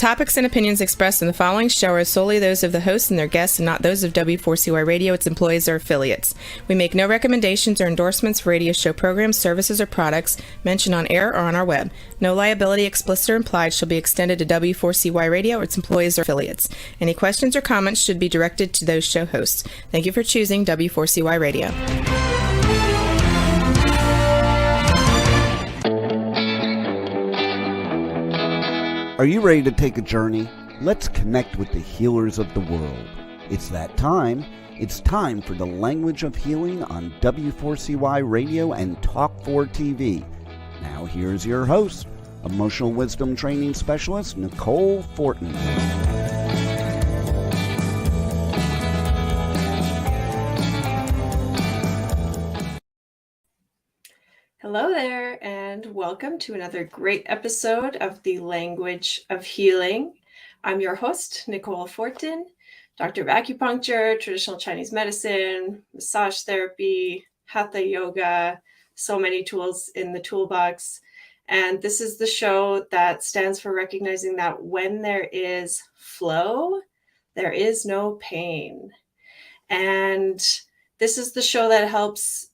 topics and opinions expressed in the following show are solely those of the hosts and their guests and not those of W4CY Radio, its employees, or affiliates. We make no recommendations or endorsements for radio show programs, services, or products mentioned on air or on our web. No liability, explicit or implied, shall be extended to W4CY Radio or its employees or affiliates. Any questions or comments should be directed to those show hosts. Thank you for choosing W4CY Radio. Are you ready to take a journey? Let's connect with the healers of the world. It's that time. It's time for the Language of Healing on W4CY Radio and Talk4 TV. Now here's your host, Emotional Wisdom Training Specialist Nicole Fortin. Hello there, and welcome to another great episode of the Language of Healing. I'm your host, Nicole Fortin, doctor of acupuncture, traditional Chinese medicine, massage therapy, hatha yoga, so many tools in the toolbox. And this is the show that stands for recognizing that when there is flow, there is no pain. And this is the show that helps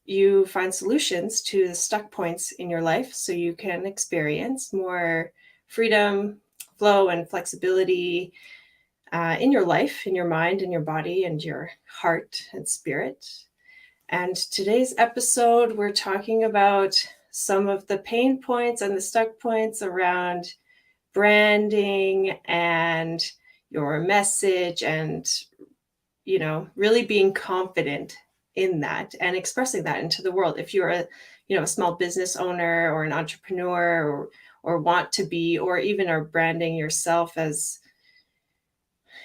you find solutions to the stuck points in your life so you can experience more freedom, flow, and flexibility in your life, in your mind, in your body, and your heart and spirit. And today's episode, we're talking about some of the pain points and the stuck points around branding and your message and, you know, really being confident in that and expressing that into the world. If you're a small business owner or an entrepreneur or want to be, or even are branding yourself as,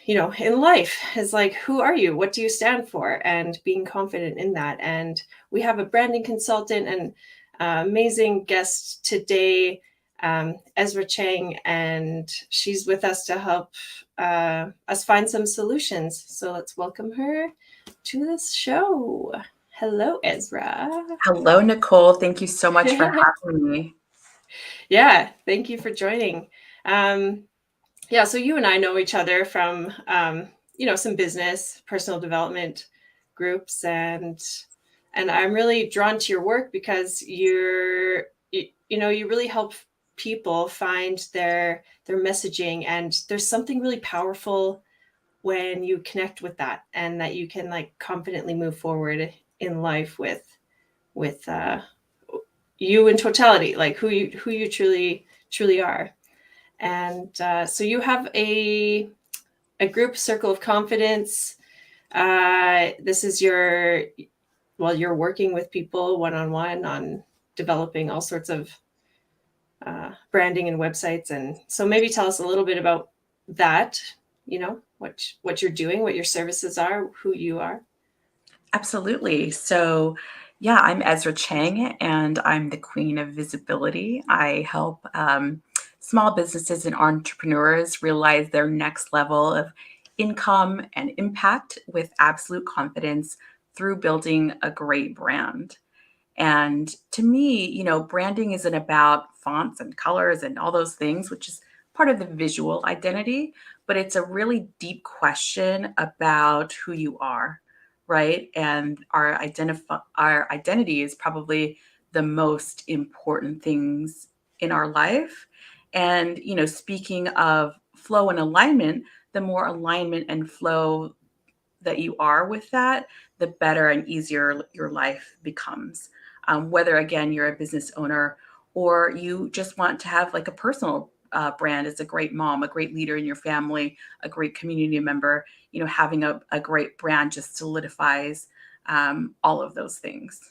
in life, as like, who are you? What do you stand for? And being confident in that. And we have a branding consultant and amazing guest today, Ezra Cheng, and she's with us to help us find some solutions. So let's welcome her to this show. Hello, Ezra. Hello, Nicole. Thank you so much for having me. Yeah, thank you for joining. So you and I know each other from, some business, personal development groups, and I'm really drawn to your work because you really help people find their messaging, and there's something really powerful when you connect with that, and that you can like confidently move forward in life with you in totality, like who you truly are. And so you have a group, Circle of Confidence. This is you're working with people one-on-one on developing all sorts of branding and websites. And so maybe tell us a little bit about that, what you're doing, what your services are, who you are. Absolutely. So, yeah, I'm Ezra Cheng, and I'm the Queen of Visibility. I help small businesses and entrepreneurs realize their next level of income and impact with absolute confidence through building a great brand. And to me, branding isn't about fonts and colors and all those things, which is part of the visual identity, but it's a really deep question about who you are, right? And our identity is probably the most important things in our life. And, speaking of flow and alignment, the more alignment and flow that you are with that, the better and easier your life becomes. Whether, again, you're a business owner or you just want to have like a personal brand as a great mom, a great leader in your family, a great community member, having a great brand just solidifies all of those things.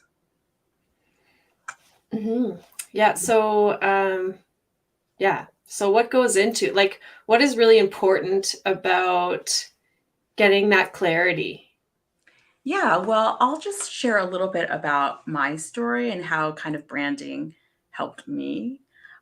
Mm-hmm. Yeah. So what goes into, like, what is really important about getting that clarity? Yeah, well, I'll just share a little bit about my story and how kind of branding helped me.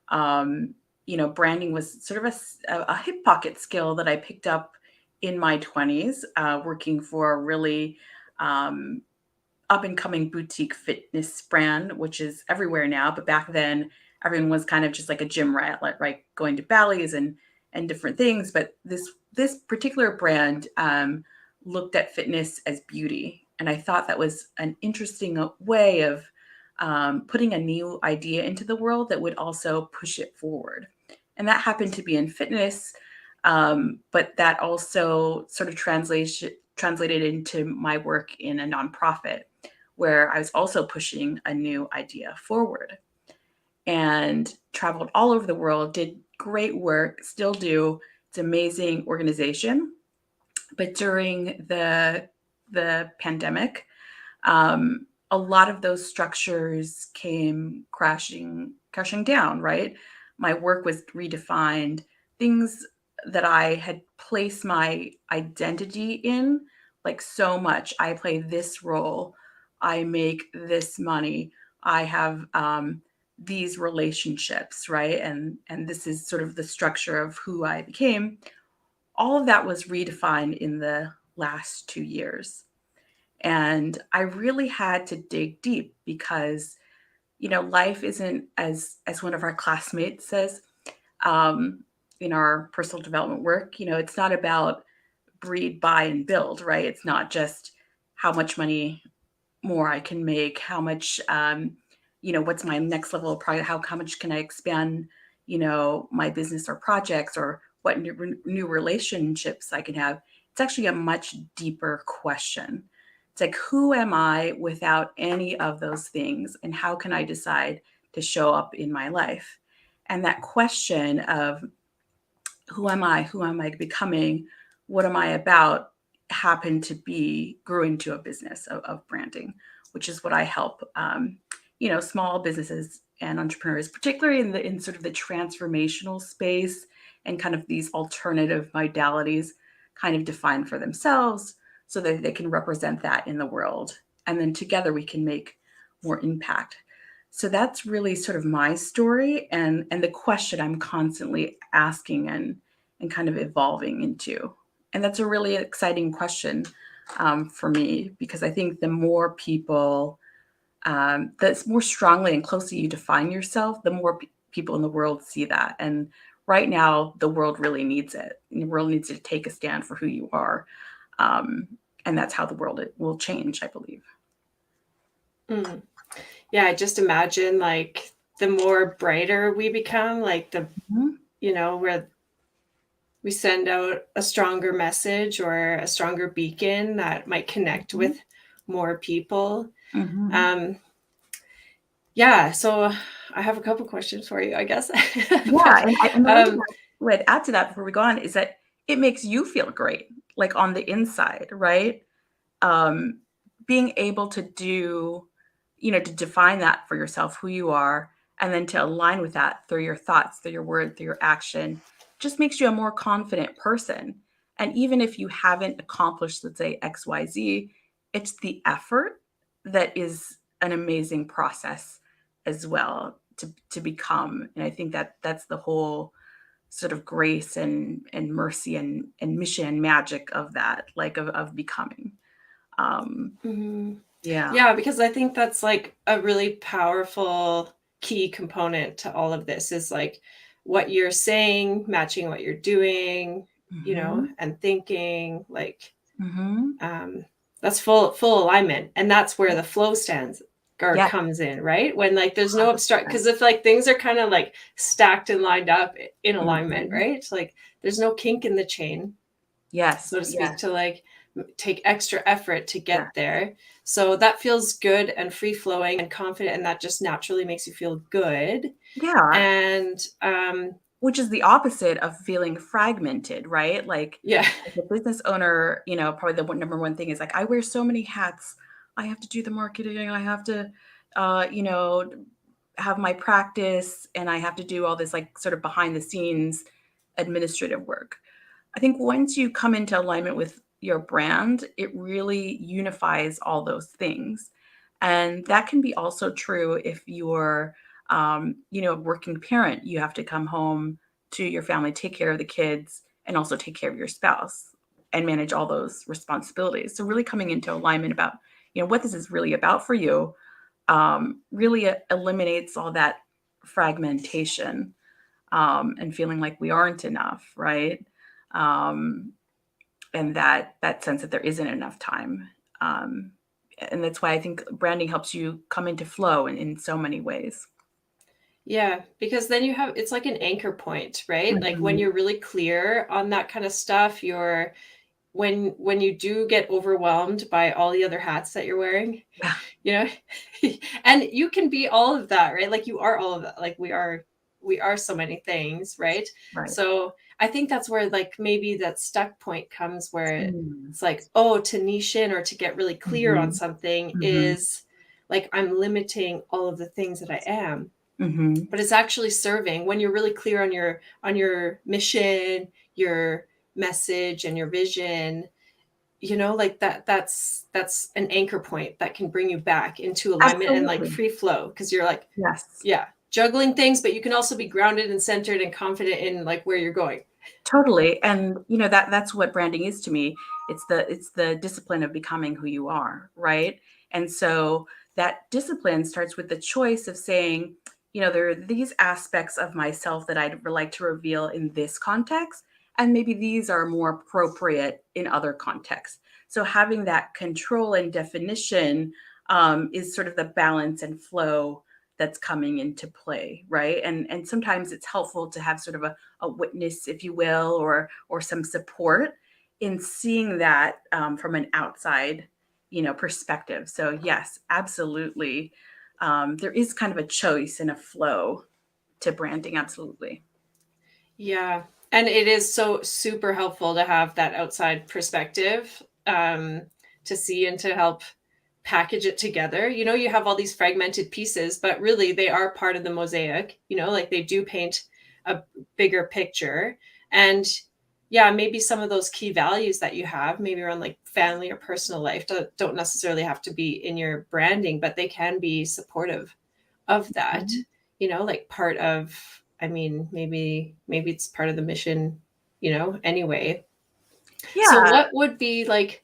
Branding was sort of a hip pocket skill that I picked up in my 20s, working for a really up and coming boutique fitness brand, which is everywhere now. But back then, everyone was kind of just like a gym rat, right? Going to Bally's and and different things. But this particular brand looked at fitness as beauty. And I thought that was an interesting way of putting a new idea into the world that would also push it forward. And that happened to be in fitness, but that also sort of translated into my work in a nonprofit where I was also pushing a new idea forward, and traveled all over the world, did great work, still do. It's an amazing organization. But during the pandemic, a lot of those structures came crashing down, right? My work was redefined. Things that I had placed my identity in, like so much. I play this role. I make this money. I have these relationships, right? And this is sort of the structure of who I became. All of that was redefined in the last 2 years. And I really had to dig deep because, life isn't, as one of our classmates says, in our personal development work, it's not about breed, buy, and build, right? It's not just how much money more I can make, how much, what's my next level of product, how much can I expand, my business or projects, or what new relationships I can have. It's actually a much deeper question. It's like, who am I without any of those things? And how can I decide to show up in my life? And that question of who am I? Who am I becoming? What am I about? Grew into a business of branding, which is what I help, small businesses and entrepreneurs, particularly in sort of the transformational space and kind of these alternative modalities, kind of define for themselves so that they can represent that in the world. And then together we can make more impact. So that's really sort of my story and the question I'm constantly asking and kind of evolving into. And that's a really exciting question for me, because I think the more people, that's more strongly and closely you define yourself, the more people in the world see that. And right now, the world really needs it. And the world needs to take a stand for who you are. And that's how the world will change, I believe. Mm. Yeah, I just imagine like the more brighter we become, like where we send out a stronger message or a stronger beacon that might connect with more people. Yeah, so I have a couple questions for you, I guess. Yeah, and the reason I would add to that before we go on is that it makes you feel great, like on the inside, right? Being able to do, to define that for yourself, who you are, and then to align with that through your thoughts, through your word, through your action, just makes you a more confident person. And even if you haven't accomplished, let's say, XYZ, it's the effort that is an amazing process as well to become. And I think that's the whole sort of grace and mercy and mission and magic of that, like of becoming. Yeah, because I think that's like a really powerful key component to all of this is like what you're saying, matching what you're doing, and thinking, like that's full alignment. And that's where the flow comes in, right? When like there's no obstruct, because if like things are kind of like stacked and lined up in alignment, right? It's like there's no kink in the chain, so to speak, to like take extra effort to get there. So that feels good and free flowing and confident, and that just naturally makes you feel good. Yeah. And which is the opposite of feeling fragmented, right? Like, yeah, as a business owner, probably the number one thing is like, I wear so many hats. I have to do the marketing. I have to, have my practice, and I have to do all this like sort of behind the scenes administrative work. I think once you come into alignment with your brand, it really unifies all those things. And that can be also true if you're, a working parent. You have to come home to your family, take care of the kids, and also take care of your spouse and manage all those responsibilities. So really coming into alignment about, what this is really about for you, really eliminates all that fragmentation. and feeling like we aren't enough, right? Um, and that sense that there isn't enough time. Um, and that's why I think branding helps you come into flow in so many ways. Yeah, because then it's like an anchor point, right? Like when Mhm. you're really clear on that kind of stuff, when you do get overwhelmed by all the other hats that you're wearing, Yeah, you know, and you can be all of that, right? Like you are all of that. Like we are so many things, right? right. So I think that's where like maybe that stuck point comes where Mm. it's like, oh, to niche in or to get really clear on Mhm. something Mhm. is like I'm limiting all of the things that I am. Mhm. But it's actually serving when you're really clear on your mission, your message and your vision, like that's an anchor point that can bring you back into alignment and like Absolutely. free flow because you're like, Yes. yeah, juggling things, but you can also be grounded and centered and confident in like where you're going. Totally. And that's what branding is to me. It's the discipline of becoming who you are, right? And so that discipline starts with the choice of saying, there are these aspects of myself that I'd like to reveal in this context, and maybe these are more appropriate in other contexts. So having that control and definition is sort of the balance and flow that's coming into play, right? And sometimes it's helpful to have sort of a witness, if you will, or some support in seeing that from an outside, perspective. So yes, absolutely, there is kind of a choice and a flow to branding. Absolutely. Yeah. And it is so super helpful to have that outside perspective, to see and to help package it together. You have all these fragmented pieces, but really they are part of the mosaic, like they do paint a bigger picture. And yeah, maybe some of those key values that you have, maybe around like family or personal life, don't necessarily have to be in your branding, but they can be supportive of that, Mhm. like part of, I mean, maybe it's part of the mission, anyway. So Yeah, what would be like,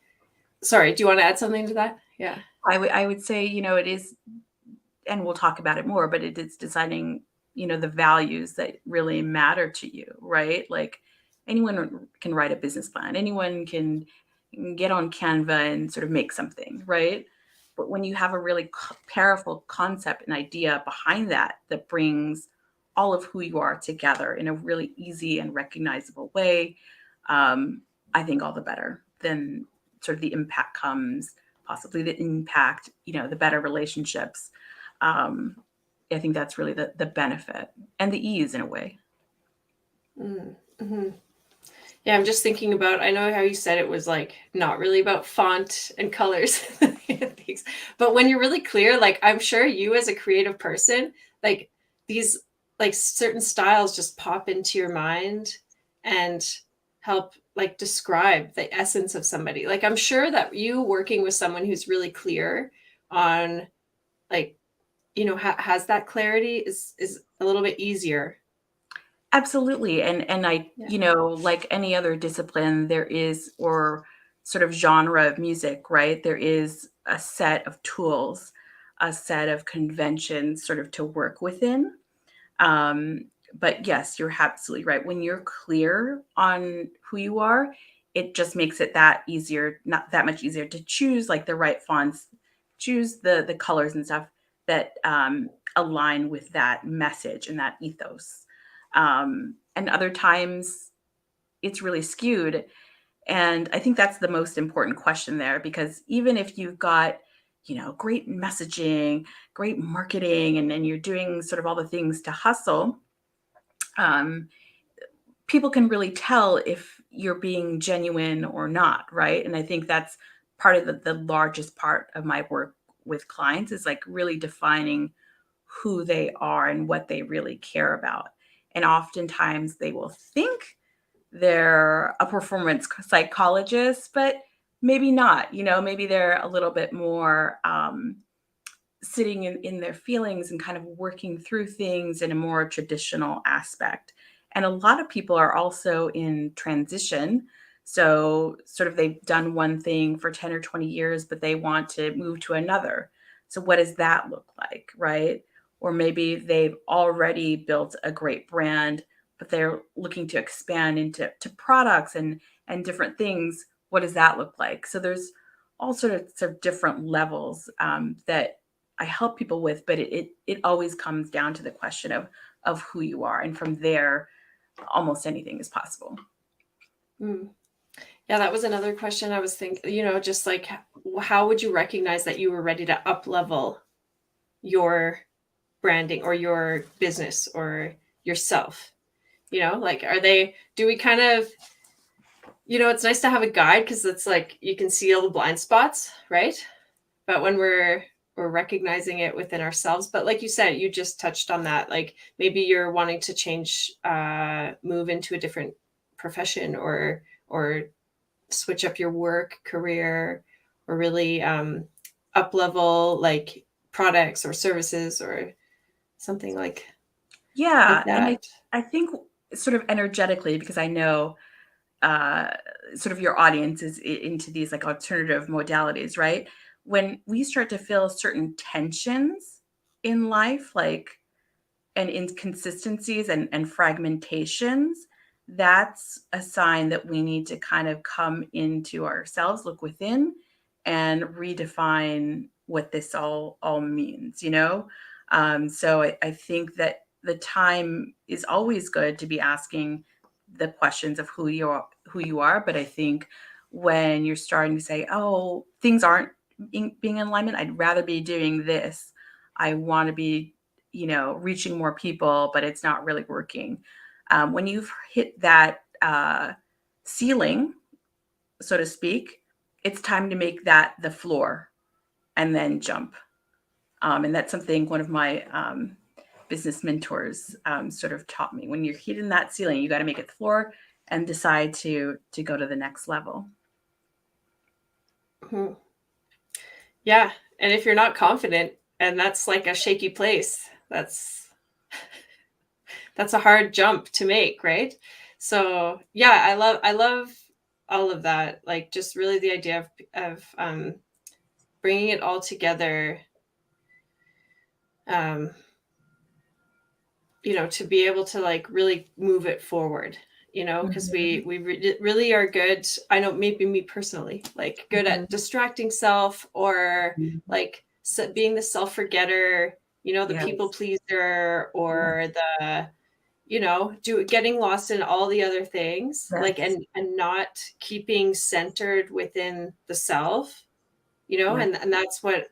sorry, do you want to add something to that? Yeah. I would say, it is, and we'll talk about it more, but it is deciding, the values that really matter to you, right? Like anyone can write a business plan, anyone can get on Canva and sort of make something, right? But when you have a really powerful concept and idea behind that brings all of who you are together in a really easy and recognizable way, um, I think all the better. Then sort of the impact comes, possibly the impact, the better relationships. um, I think that's really the benefit and the ease in a way. Mm-hmm. Yeah, I'm just thinking about, I know how you said it was like not really about font and colors, things, but when you're really clear, like I'm sure you as a creative person, like these like certain styles just pop into your mind and help like describe the essence of somebody. Like I'm sure that you working with someone who's really clear on like, has that clarity is a little bit easier. Absolutely. And I, Yeah. like any other discipline, there is, or sort of genre of music, right? There is a set of tools, a set of conventions sort of to work within. Um, but yes, you're absolutely right. When you're clear on who you are, it just makes it that easier, not that much easier to choose like the right fonts, choose the colors and stuff that align with that message and that ethos. And other times it's really skewed. And I think that's the most important question there, because even if you've got, great messaging, great marketing, and then you're doing sort of all the things to hustle, um, people can really tell if you're being genuine or not, right? And I think that's part of the largest part of my work with clients is like really defining who they are and what they really care about. And oftentimes they will think they're a performance psychologist, but maybe not. Maybe they're a little bit more sitting in their feelings and kind of working through things in a more traditional aspect. And a lot of people are also in transition. So, sort of, they've done one thing for 10 or 20 years, but they want to move to another. So, what does that look like, right? Or maybe they've already built a great brand, but they're looking to expand into products and different things. What does that look like? So there's all sorts of different levels that I help people with, but it always comes down to the question of who you are, and from there, almost anything is possible. Mm. Yeah, that was another question I was thinking, just like, how would you recognize that you were ready to up level your branding or your business or yourself? Like, do we kind of, it's nice to have a guide because it's like you can see all the blind spots, right? But when we're recognizing it within ourselves, but like you said, you just touched on that, like maybe you're wanting to change, move into a different profession or switch up your work career, or really up level like products or services or something like Yeah, and that. I think sort of energetically, because I know sort of your audience is into these like alternative modalities, right? When we start to feel certain tensions in life, like and inconsistencies and fragmentations, that's a sign that we need to kind of come into ourselves, look within, and redefine what this all means, So I think that the time is always good to be asking the questions of who you are. But I think when you're starting to say, oh, things aren't being in alignment, I'd rather be doing this. I want to be, reaching more people, but it's not really working. When you've hit that ceiling, so to speak, it's time to make that the floor and then jump. And that's something one of my business mentors sort of taught me. When you're hitting that ceiling, you got to make it the floor and decide to go to the next level. Mm-hmm. Yeah. And if you're not confident and that's like a shaky place, that's a hard jump to make, right? So yeah, I love all of that. Like just really the idea of bringing it all together, to be able to like really move it forward, because we really are good. I know maybe me personally, like good at distracting self or like being the self-forgetter, the people pleaser or the getting lost in all the other things, like and not keeping centered within the self, and that's what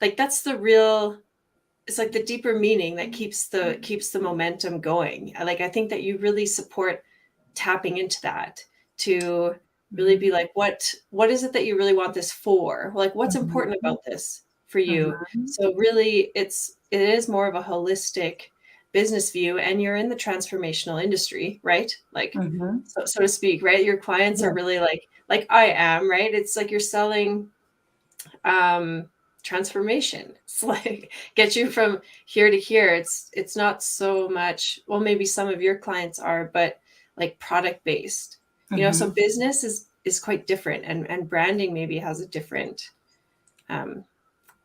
like that's the real, it's like the deeper meaning that keeps the momentum going. Like I think that you really support tapping into that to really be like, what is it that you really want this for? Like what's important about this for you? So really it is more of a holistic business view, and you're in the transformational industry, right? Like so to speak, right? Your clients are really like I am, right? It's like you're selling transformation. It's like get you from here to here. It's not so much, well, maybe some of your clients are, but like product based, so business is quite different, and branding maybe has a different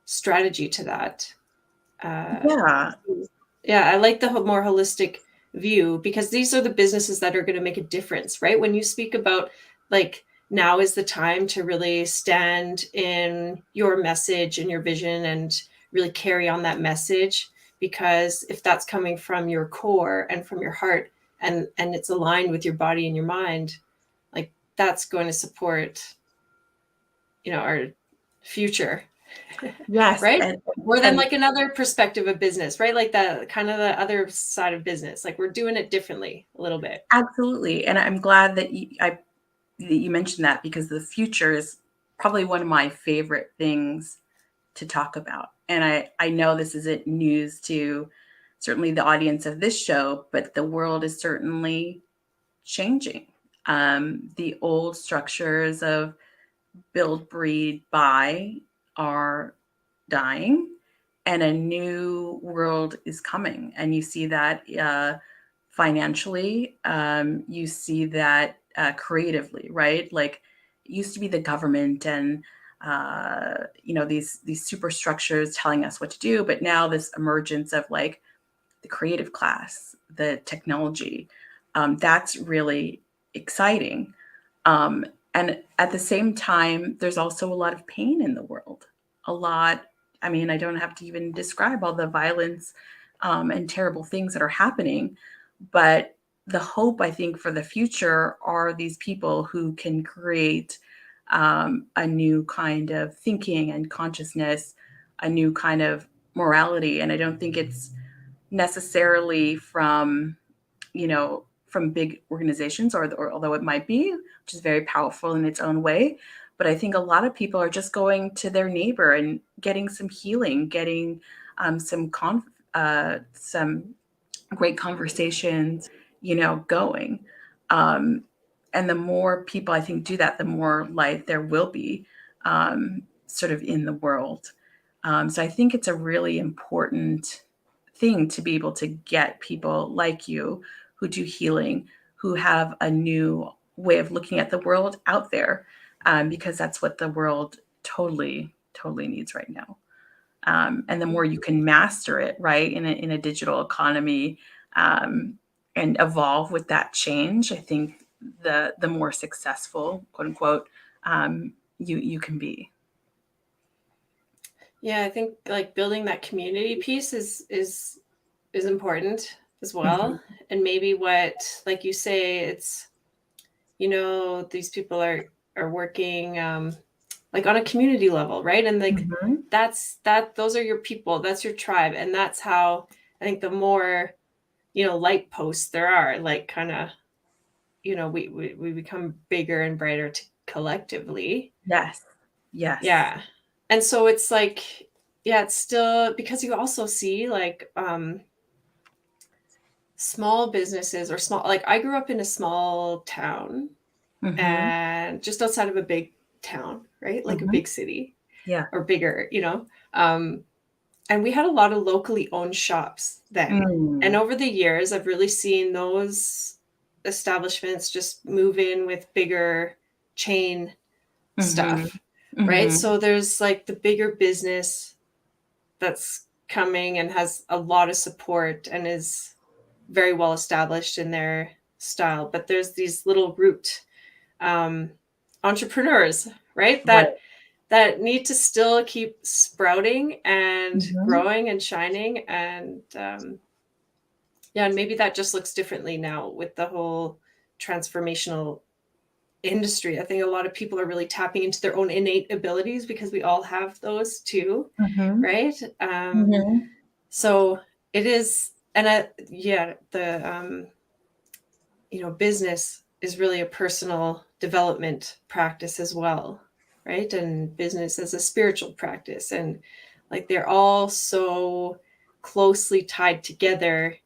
strategy to that. Yeah, I like the more holistic view, because these are the businesses that are going to make a difference, right? When you speak about like, now is the time to really stand in your message and your vision and really carry on that message, because if that's coming from your core and from your heart, and it's aligned with your body and your mind, like that's going to support our future. Yes. Right. More than like another perspective of business, right? Like the kind of the other side of business, like we're doing it differently a little bit. Absolutely. And I'm glad that you mentioned that, because the future is probably one of my favorite things to talk about. And I know this isn't news to certainly the audience of this show, but the world is certainly changing. The old structures of build, breed, buy are dying, and a new world is coming. And you see that financially, you see that creatively, right? Like it used to be the government and these super structures telling us what to do, but now this emergence of like the creative class, the technology. That's really exciting. And at the same time, there's also a lot of pain in the world. A lot. I mean, I don't have to even describe all the violence and terrible things that are happening. But the hope, I think, for the future are these people who can create a new kind of thinking and consciousness, a new kind of morality. And I don't think it's necessarily from, from big organizations, or although it might be, which is very powerful in its own way. But I think a lot of people are just going to their neighbor and getting some healing, getting some great conversations, going. Um, and the more people I think do that, the more light there will be sort of in the world. So I think it's a really important thing to be able to get people like you who do healing, who have a new way of looking at the world out there, because that's what the world totally, totally needs right now. And the more you can master it, right, in a digital economy, and evolve with that change, I think the more successful, quote unquote, you can be. Yeah, I think like building that community piece is important as well. Mhm. And maybe what, like you say, it's, these people are working like on a community level, right? And like Mhm. those are your people, that's your tribe. And that's how I think the more, light posts there are, like kind of, we become bigger and brighter collectively. Yes. Yes. Yeah. And so it's like, yeah, it's still because you also see like small businesses or small, like I grew up in a small town Mhm. and just outside of a big town, right? Like a Mhm. big city Yeah. or bigger, and we had a lot of locally owned shops then. And Mm. over the years, I've really seen those establishments just move in with bigger chain Mhm. stuff, right? Mhm. So there's like the bigger business that's coming and has a lot of support and is very well established in their style. But there's these little root um, entrepreneurs, right? Right. That need to still keep sprouting and Mhm. growing and shining. And yeah, and maybe that just looks differently now with the whole transformational industry. I think a lot of people are really tapping into their own innate abilities because we all have those too, Mhm. right? Mhm. So it is, and the business is really a personal development practice as well, right? And business as a spiritual practice, and like they're all so closely tied together.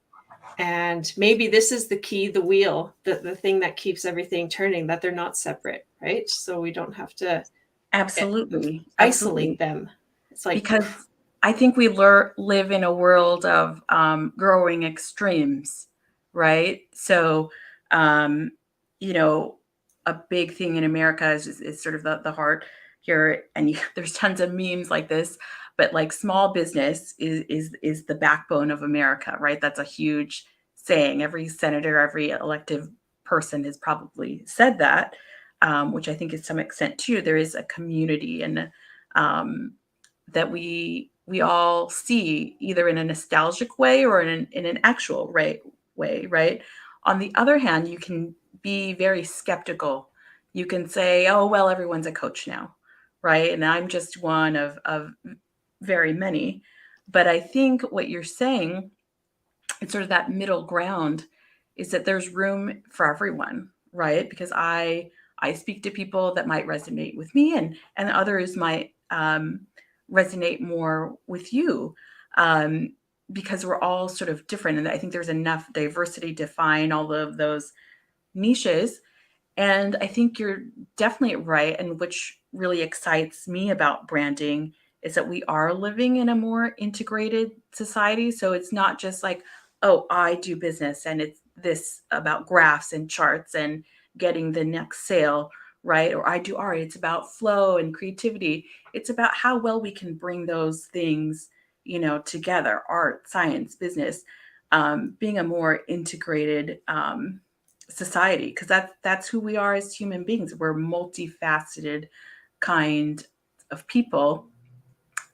And maybe this is the key, the wheel, the thing that keeps everything turning, that they're not separate, right? So we don't have to Absolutely. isolate Absolutely. them. It's like, Because I think we live in a world of growing extremes, right? So, um, you know, a big thing in America is sort of the heart here, and there's tons of memes like this. But like small business is the backbone of America, right? That's a huge saying. Every senator, every elected person has probably said that, which I think is some extent too. There is a community and um, that we all see either in a nostalgic way or in an actual way, right? On the other hand, you can be very skeptical. You can say, oh, well, everyone's a coach now, right? And I'm just one of very many. But I think what you're saying, it's sort of that middle ground, is that there's room for everyone, right? Because I speak to people that might resonate with me, and others might resonate more with you, um, because we're all sort of different, and I think there's enough diversity to find all of those niches. And I think you're definitely right. And which really excites me about branding is that we are living in a more integrated society. So it's not just like, oh, I do business and it's this about graphs and charts and getting the next sale, right? Or I do art. It's about flow and creativity. It's about how well we can bring those things, together, art, science, business. being a more integrated society, because that's who we are as human beings. We're multifaceted kind of people.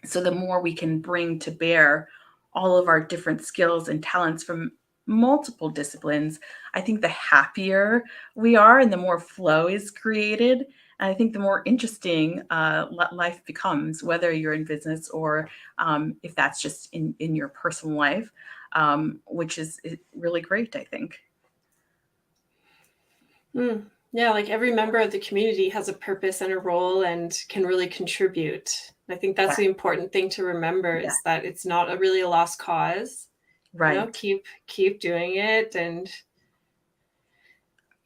So the more we can bring to bear all of our different skills and talents from multiple disciplines, I think the happier we are and the more flow is created. And I think the more interesting life becomes, whether you're in business or if that's just in your personal life, which is really great, I think. Yeah, like every member of the community has a purpose and a role and can really contribute. I think that's the important thing to remember, is that it's not really a lost cause. Right. Keep doing it. And,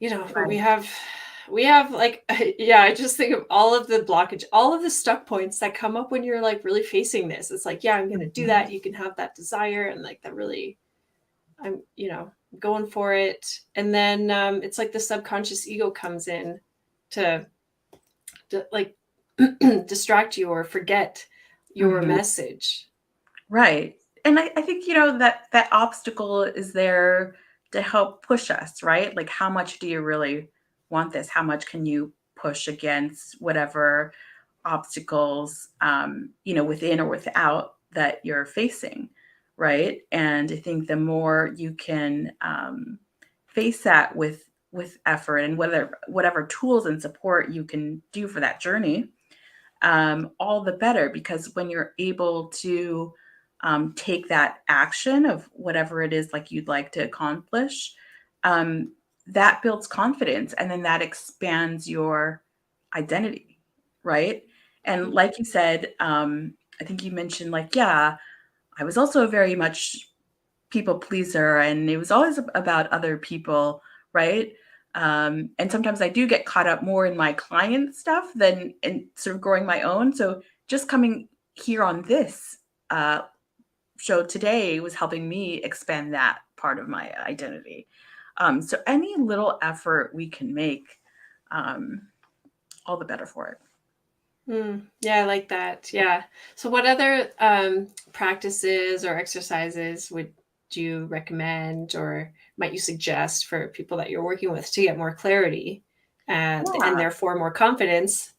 but we have like, yeah, I just think of all of the blockage, all of the stuck points that come up when you're like really facing this. It's like, yeah, I'm going to do that. You can have that desire. And like that really, I'm, going for it. And then it's like the subconscious ego comes in to like distract you or forget your message. Right. And I think, that obstacle is there to help push us, right? Like, how much do you really want this? How much can you push against whatever obstacles, within or without that you're facing, right? And I think the more you can face that with effort and whatever tools and support you can do for that journey, all the better, because when you're able to take that action of whatever it is like you'd like to accomplish, that builds confidence, and then that expands your identity, right? And like you said, I think you mentioned like, yeah, I was also very much people pleaser, and it was always about other people, right? And sometimes I do get caught up more in my client stuff than in sort of growing my own. So just coming here on this show today was helping me expand that part of my identity. So any little effort we can make, all the better for it. Yeah, I like that. Yeah. So what other practices or exercises would you recommend, or might you suggest for people that you're working with to get more clarity and therefore more confidence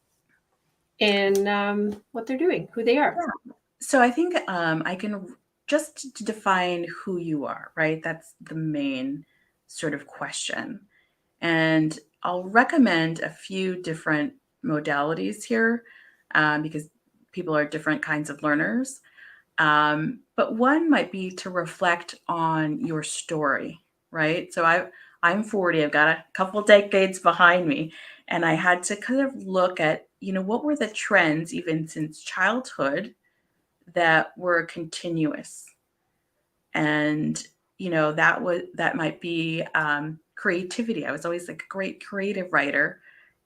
in what they're doing, who they are? Yeah. So I think I can just to define who you are, right? That's the main sort of question. And I'll recommend a few different modalities here because people are different kinds of learners. But one might be to reflect on your story, right? So I'm 40, I've got a couple decades behind me, and I had to kind of look at, what were the trends even since childhood that were continuous. And, that might be creativity. I was always like a great creative writer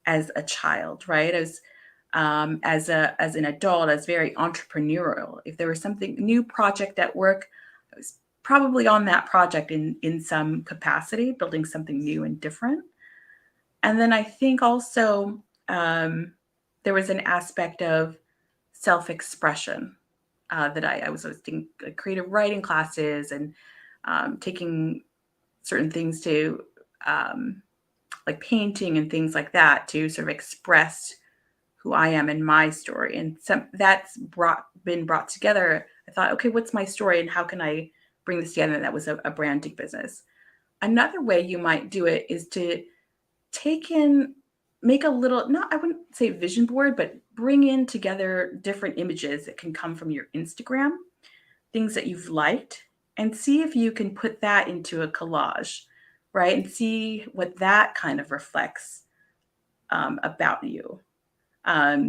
as a child, right? I was as an adult, I was very entrepreneurial. If there was something new project at work, I was probably on that project in some capacity, building something new and different. And then I think also there was an aspect of self-expression that I was taking creative writing classes and taking certain things to like painting and things like that to sort of express who I am in my story. And that's been brought together. I thought, okay, what's my story and how can I bring this together? And that was a branding business. Another way you might do it is to make a little, not, I wouldn't say vision board, but bring in together different images that can come from your Instagram, things that you've liked, and see if you can put that into a collage, right? And see what that kind of reflects about you.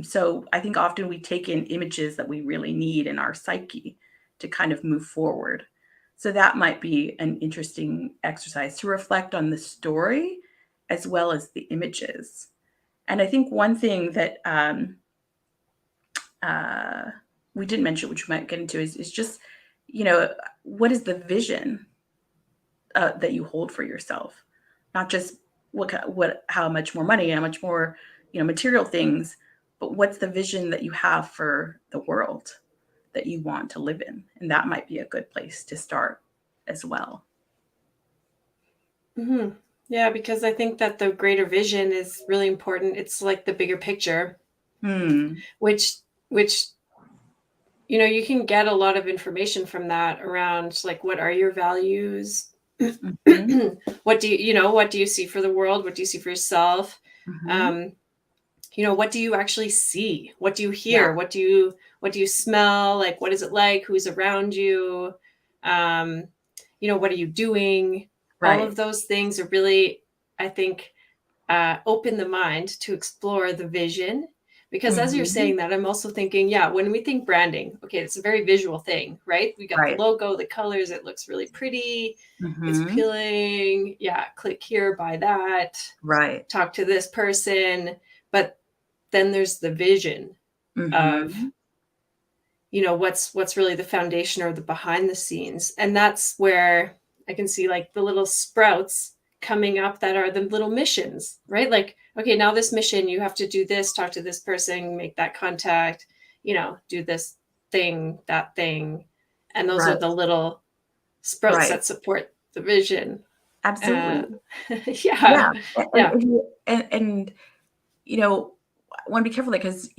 So I think often we take in images that we really need in our psyche to kind of move forward. So that might be an interesting exercise to reflect on the story as well as the images. And I think one thing that we didn't mention, which we might get into, is just, what is the vision that you hold for yourself? Not just how much more money, how much more, material things, but what's the vision that you have for the world that you want to live in? And that might be a good place to start. as well. Mm-hmm. Yeah, because I think that the greater vision is really important. It's like the bigger picture, which you can get a lot of information from that around, like, what are your values? Mm-hmm. What do you see for the world? What do you see for yourself? Mm-hmm. What do you actually see? What do you Yeah. hear? What do you smell? Like, what is it like? Who's around you? What are you doing? All of Right. those things are really, I think, open the mind to explore the vision. Because as you're Mm-hmm. saying that, I'm also thinking, yeah, when we think branding, okay, it's a very visual thing, right? We got the Right. logo, the colors, it looks really pretty, it's Mm-hmm. appealing. Yeah, click here, buy that, Right. talk to this person. But then there's the vision of, Mm-hmm. what's really the foundation or the behind the scenes. And that's where I can see, like, the little sprouts coming up that are the little missions, right? Like, okay, now this mission, you have to do this, talk to this person, make that contact, do this thing, that thing. And those are Right. the little sprouts Right. that support the vision. Absolutely. Yeah. Yeah. Yeah. And I want to be careful because,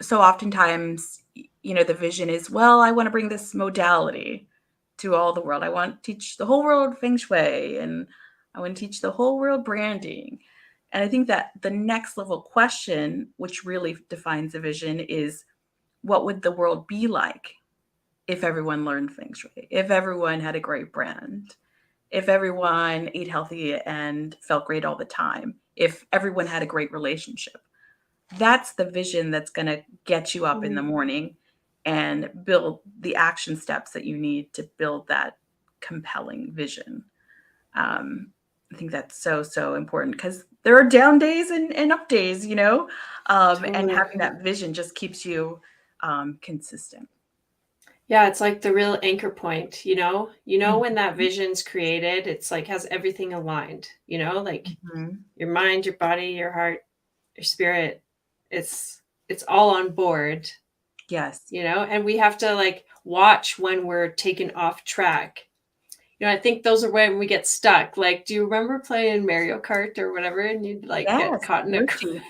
so oftentimes, the vision is, well, I want to bring this modality to all the world. I want to teach the whole world feng shui, and I want to teach the whole world branding. And I think that the next level question, which really defines a vision, is what would the world be like if everyone learned feng shui, if everyone had a great brand, if everyone ate healthy and felt great all the time, if everyone had a great relationship? That's the vision that's going to get you up in the Mm. morning and build the action steps that you need to build that compelling vision. I think that's so, so important because there are down days and up days, and Totally. having that vision just keeps you consistent. Yeah, it's like the real anchor point, when Mhm. that vision's created, it's like has everything aligned, like Mhm. your mind, your body, your heart, your spirit. It's all on board, Yes. and we have to, like, watch when we're taken off track. I think those are when we get stuck. Like, do you remember playing Mario Kart or whatever, and you'd, like, get Yes. caught in Yoshi.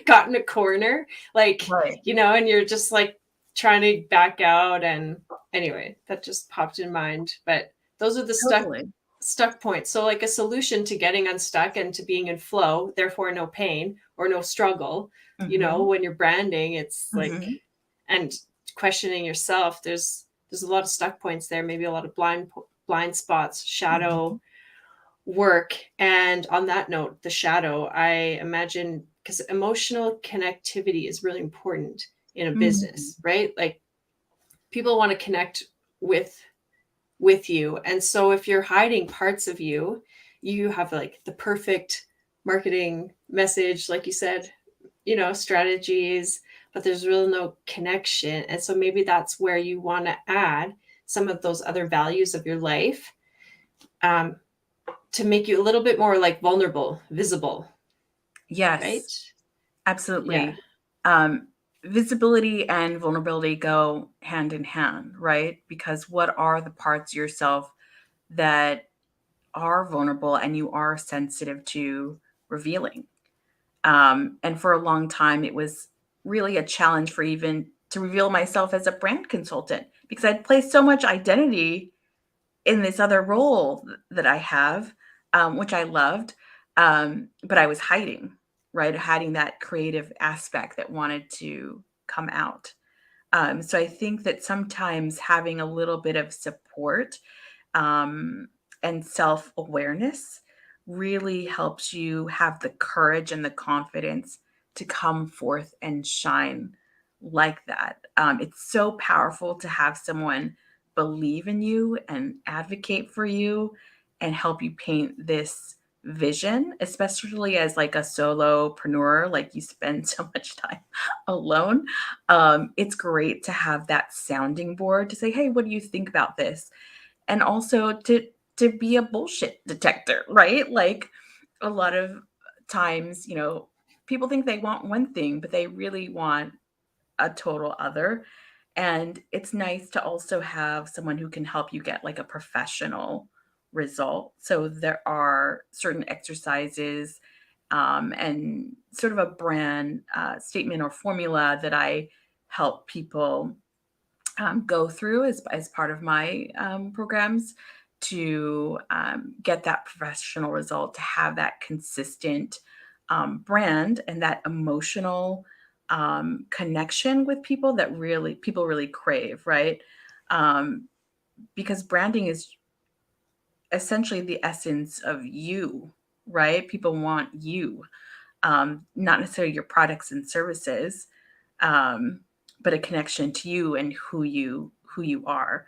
caught in a corner, like, Right. and you're just, like, trying to back out. And anyway, that just popped in mind. But those are the Totally. stuck points. So, like, a solution to getting unstuck and to being in flow, therefore no pain or no struggle, Mhm. when you're branding, it's like, Mhm. and questioning yourself, there's a lot of stuck points there, maybe a lot of blind spots, shadow Mhm. work. And on that note, the shadow, I imagine, because emotional connectivity is really important in a Mhm. business, right? Like, people want to connect with you. And so if you're hiding parts of you, you have, like, the perfect marketing message, like you said, strategies, but there's really no connection. And so maybe that's where you want to add some of those other values of your life, um, to make you a little bit more, like, vulnerable, visible, Yes. right? Yeah. Absolutely. Um, Visibility and vulnerability go hand in hand, right? Because what are the parts of yourself that are vulnerable and you are sensitive to revealing? And for a long time, it was really a challenge for even to reveal myself as a brand consultant because I'd placed so much identity in this other role that I have, which I loved, but I was hiding, right? Hiding that creative aspect that wanted to come out. So I think that sometimes having a little bit of support um, and self awareness really helps you have the courage and the confidence to come forth and shine like that. It's so powerful to have someone believe in you and advocate for you and help you paint this vision, especially as like a solopreneur, like you spend so much time alone. It's great to have that sounding board to say, hey, what do you think about this? And also to be a bullshit detector, right? Like a lot of times, people think they want one thing, but they really want a total other. And it's nice to also have someone who can help you get like a professional result. So there are certain exercises and sort of a brand statement or formula that I help people go through as part of my programs to get that professional result, to have that consistent brand and that emotional connection with people that people really crave, right? Um, because branding is essentially the essence of you, right? People want you, not necessarily your products and services, um, but a connection to you and who you are,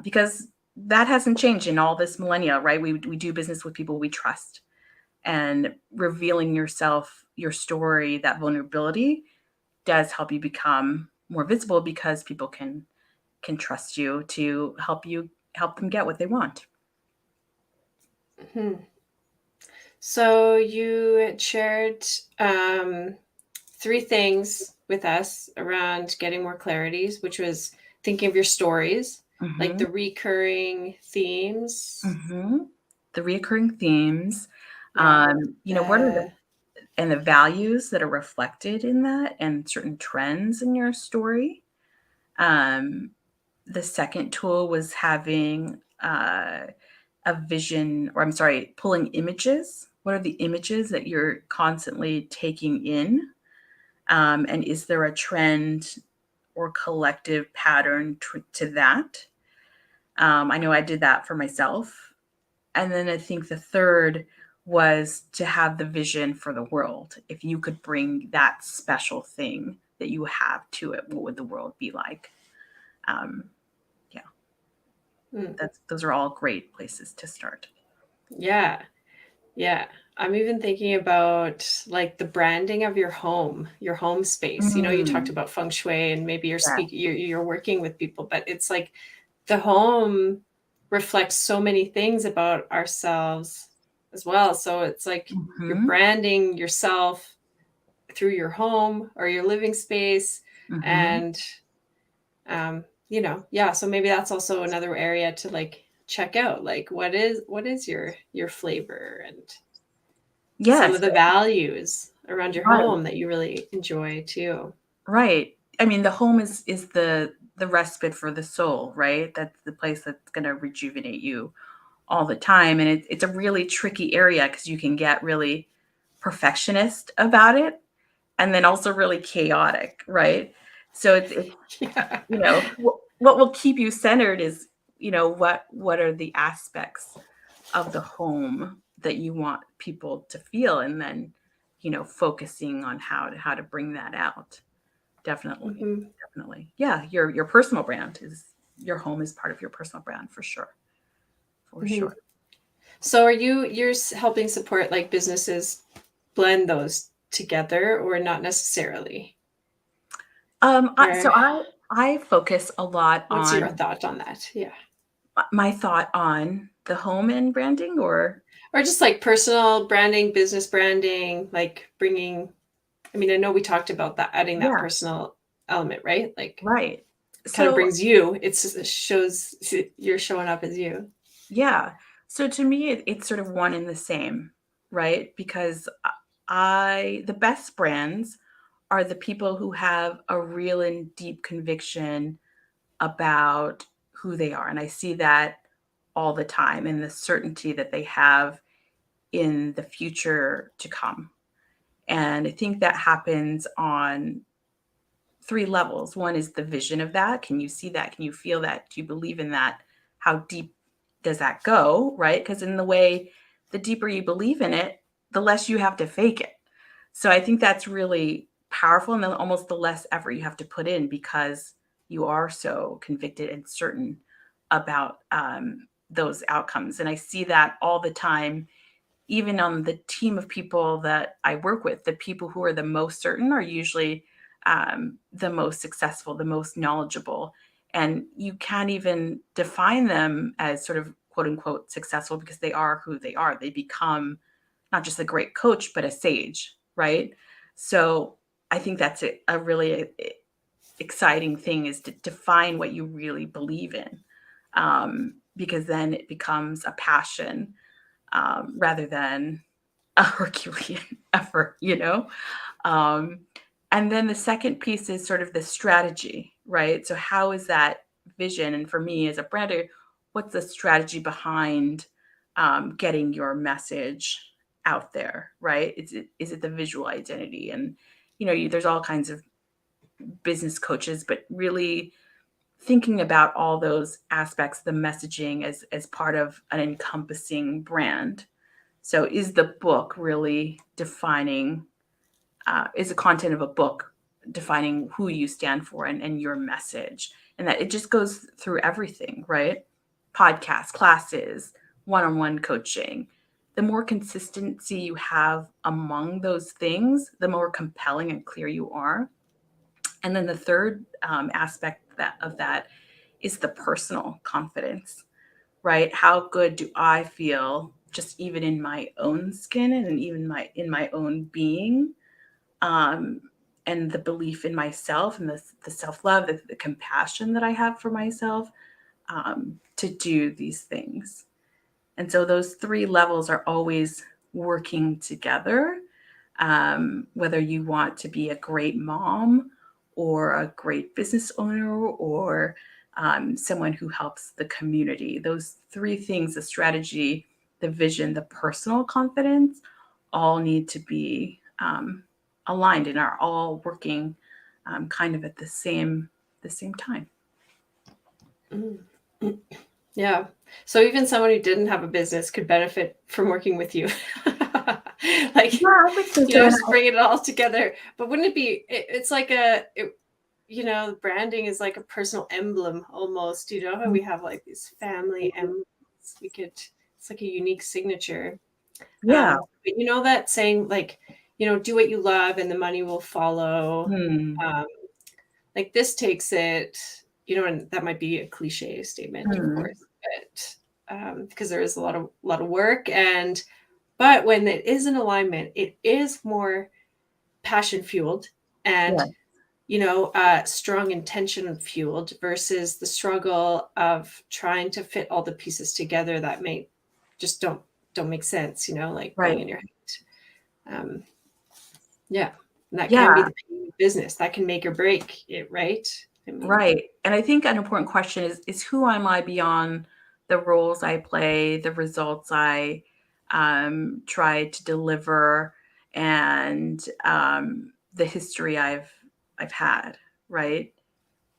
because that hasn't changed in all this millennia, right? We do business with people we trust, and revealing yourself, your story, that vulnerability does help you become more visible because people can trust you to help them get what they want. Mhm. So you had shared 3 things with us around getting more clarities, which was thinking of your stories, like Mm-hmm. the recurring themes. Mm-hmm. The reoccurring themes, Yeah. what are The the values that are reflected in that and certain trends in your story. Um, the second tool was having a vision, or I'm sorry, pulling images. What are the images that you're constantly taking in? And is there a trend or collective pattern to that? I know I did that for myself. And then I think the third was to have the vision for the world. If you could bring that special thing that you have to it, what would the world be like? Um, yeah, mm, those are all great places to start. yeah. Yeah. I'm even thinking about like the branding of your home space. You talked Mm, about feng shui and maybe yeah. you're working with people, but it's like the home reflects so many things about ourselves as well. So it's like you're Hmm. branding yourself through your home or your living space. Hmm. And, yeah, so maybe that's also another area to like check out, like what is your flavor and some Yes, of the values around your right, home that you really enjoy too. right. I mean, the home is the respite for the soul, right? That's the place that's going to rejuvenate you all the time, and it's a really tricky area because you can get really perfectionist about it, and then also really chaotic, right? So it's Yeah. what will keep you centered is, what are the aspects of the home that you want people to feel, and then, focusing on how to bring that out. Definitely. Mhm. Definitely. Yeah, your personal brand is your home is part of your personal brand for sure. For Mhm. sure. So are you're helping support like businesses blend those together or not necessarily? So Or I focus a lot what's your on thought on that? Yeah. my thought on the home and branding, or Or just like personal branding, business branding, like bringing, I mean, I know we talked about that, adding that yeah, personal element, right? Like right. kind of So brings you, it shows you're showing up as you. yeah. So to me, it's sort of one and the same, right? Because the best brands are the people who have a real and deep conviction about who they are. And I see that all the time, and the certainty that they have in the future to come. And I think that happens on 3 levels. One is the vision of that. Can you see that? Can you feel that? Do you believe in that? How deep does that go? Right? Because in the way, the deeper you believe in it, the less you have to fake it. So I think that's really powerful. And then almost the less effort you have to put in because you are so convicted and certain about those outcomes. And I see that all the time, even on the team of people that I work with. The people who are the most certain are usually the most successful, the most knowledgeable. And you can't even define them as sort of quote unquote successful because they are who they are. They become not just a great coach, but a sage, right? So I think that's a really exciting thing is to define what you really believe in, because then it becomes a passion, rather than a Herculean effort, Um, and then the second piece is sort of the strategy, right? So how is that vision? And for me as a brander, what's the strategy behind getting your message out there, right? Is it the visual identity? And there's all kinds of business coaches, but really thinking about all those aspects, the messaging as part of an encompassing brand. So is the book really defining, is the content of a book defining who you stand for and your message? And that it just goes through everything, right? Podcasts, classes, one-on-one coaching. The more consistency you have among those things, the more compelling and clear you are. And then the third aspect of that is the personal confidence, right? How good do I feel just even in my own skin and even in my own being, um, and the belief in myself and the self-love, the compassion that I have for myself, to do these things. And so those three levels are always working together. Whether you want to be a great mom or a great business owner or someone who helps the community, those three things, the strategy, the vision, the personal confidence, all need to be aligned and are all working kind of at the same time. Mm. Yeah. So even someone who didn't have a business could benefit from working with you. Like, Yeah, I would say so. just bringing it all together. But wouldn't it be, it's like branding is like a personal emblem almost, how we have like these family emblems. It's like a unique signature. Yeah. But that saying, like, do what you love and the money will follow. Like this takes it, and that might be a cliche statement, of course, but because there is a lot of work, but when it is in alignment, it is more passion fueled and strong intention fueled versus the struggle of trying to fit all the pieces together that may just don't make sense, like Right. going in your head. Yeah. And that Yeah. can be the pain of business. That can make or break it, right? Right. And I think an important question is who am I beyond the roles I play, the results I try to deliver, and the history I've had, right?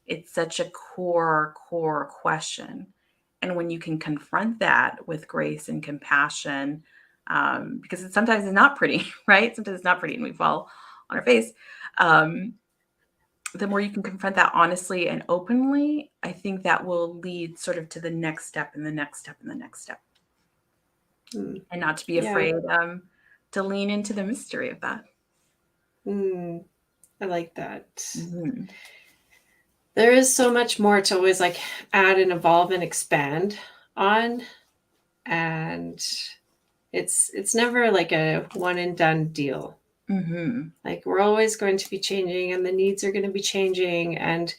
It's such a core question. And when you can confront that with grace and compassion, because sometimes it's not pretty, right? Sometimes it's not pretty and we fall on our face. The more you can confront that honestly and openly, I think that will lead sort of to the next step and the next step and the next step. And not to be afraid to lean into the mystery of that. I like that. Mm-hmm. There is so much more to always like add and evolve and expand on. And it's never like a one and done deal. Mm-hmm. Like we're always going to be changing and the needs are going to be changing. And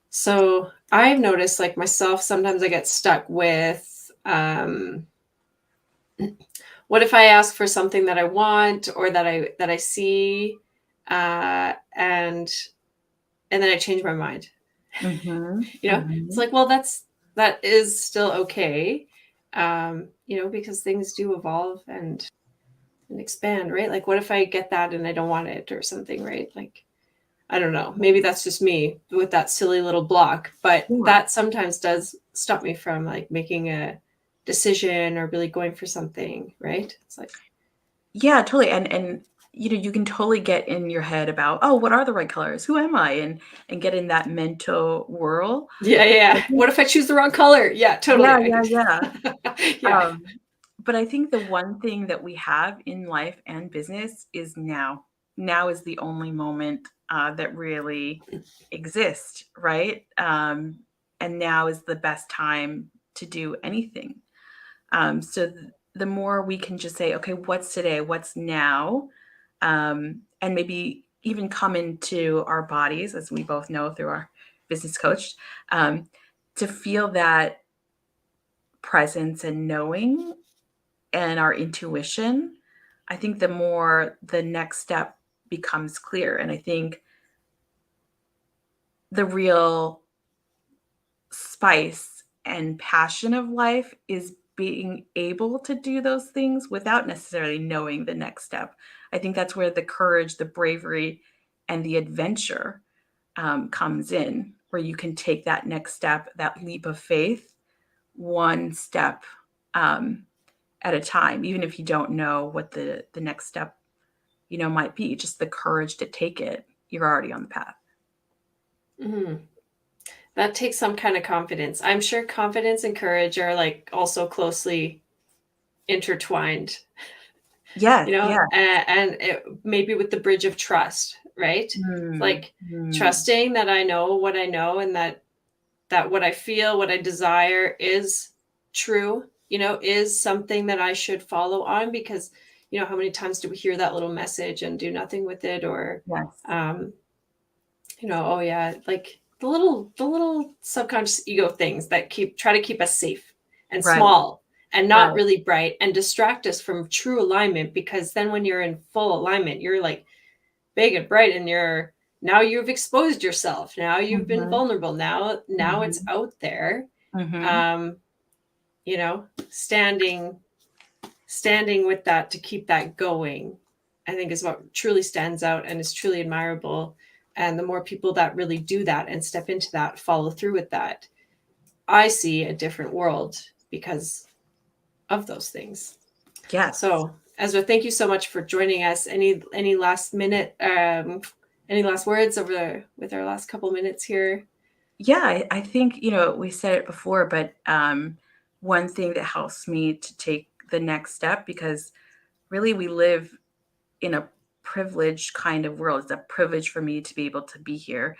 so I've noticed like myself, sometimes I get stuck with, what if I ask for something that I want or that I see, and then I change my mind. Mm-hmm. It's like, well, that is still okay, because things do evolve and expand, right? Like, what if I get that and I don't want it or something, right? Like, I don't know. Maybe that's just me with that silly little block, but that sometimes does stop me from like making a decision or really going for something, right? It's like, yeah, totally. And you can totally get in your head about, oh, what are the right colors? Who am I? And get in that mental whirl. Yeah. What if I choose the wrong color? Yeah, totally. Yeah. But I think the one thing that we have in life and business is now. Now is the only moment that really exists, right? And now is the best time to do anything. So the more we can just say, okay, what's today? What's now? And maybe even come into our bodies, as we both know through our business coach, to feel that presence and knowing and our intuition, I think the more the next step becomes clear. And I think the real spice and passion of life is being able to do those things without necessarily knowing the next step. I think that's where the courage, the bravery, and the adventure comes in, where you can take that next step, that leap of faith, one step at a time, even if you don't know what the next step, might be. Just the courage to take it, you're already on the path. Mm-hmm. That takes some kind of confidence. I'm sure confidence and courage are like also closely intertwined. Yeah, and maybe with the bridge of trust, right? Like trusting that I know, and that what I feel, what I desire is true, is something that I should follow on, because, how many times do we hear that little message and do nothing with it? Or, yes. Oh yeah, like the little subconscious ego things that try to keep us safe and small and not really bright, and distract us from true alignment. Because then when you're in full alignment, you're like big and bright, and now you've exposed yourself. Now you've been vulnerable. Now it's out there. Standing with that to keep that going, I think, is what truly stands out and is truly admirable. And the more people that really do that and step into that, follow through with that, I see a different world because of those things. Yeah. So, Ezra, thank you so much for joining us. Any last minute, any last words with our last couple minutes here? Yeah, I think, we said it before, but one thing that helps me to take the next step, because really we live in a privileged kind of world. It's a privilege for me to be able to be here,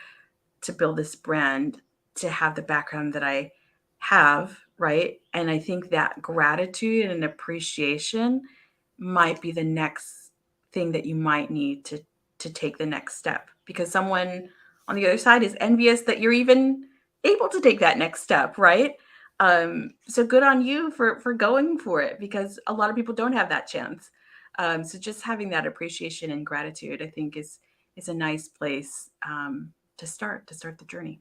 to build this brand, to have the background that I have, right? And I think that gratitude and appreciation might be the next thing that you might need to take the next step, because someone on the other side is envious that you're even able to take that next step, right? So good on you for going for it, because a lot of people don't have that chance. So just having that appreciation and gratitude, I think, is a nice place to start the journey.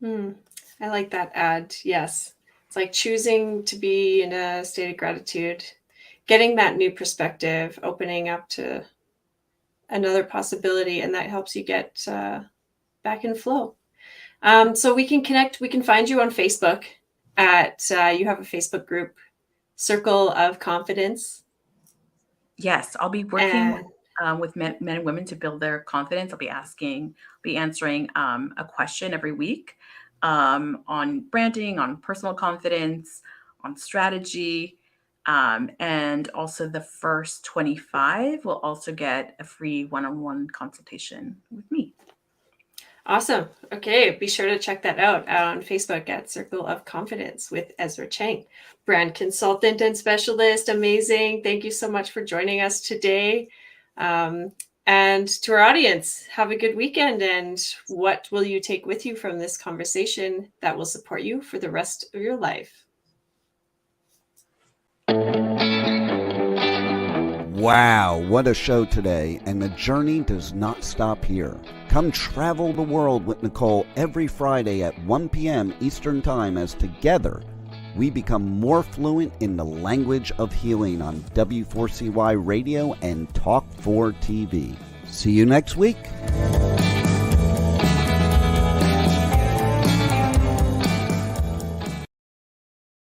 I like that ad. Yes. It's like choosing to be in a state of gratitude, getting that new perspective, opening up to another possibility, and that helps you get back in flow. So we can connect. We can find you on Facebook at, you have a Facebook group, Circle of Confidence. Yes, I'll be working with men and women to build their confidence. I'll be answering a question every week on branding, on personal confidence, on strategy. And also the first 25 will also get a free one-on-one consultation with me. Awesome. Okay. Be sure to check that out on Facebook at Circle of Confidence with Ezra Cheng, brand consultant and specialist. Amazing. Thank you so much for joining us today. And to our audience, have a good weekend. And what will you take with you from this conversation that will support you for the rest of your life? Wow, what a show today, and the journey does not stop here. Come travel the world with Nicole every Friday at 1 p.m. Eastern Time, as together we become more fluent in the language of healing on W4CY Radio and Talk 4 TV. See you next week.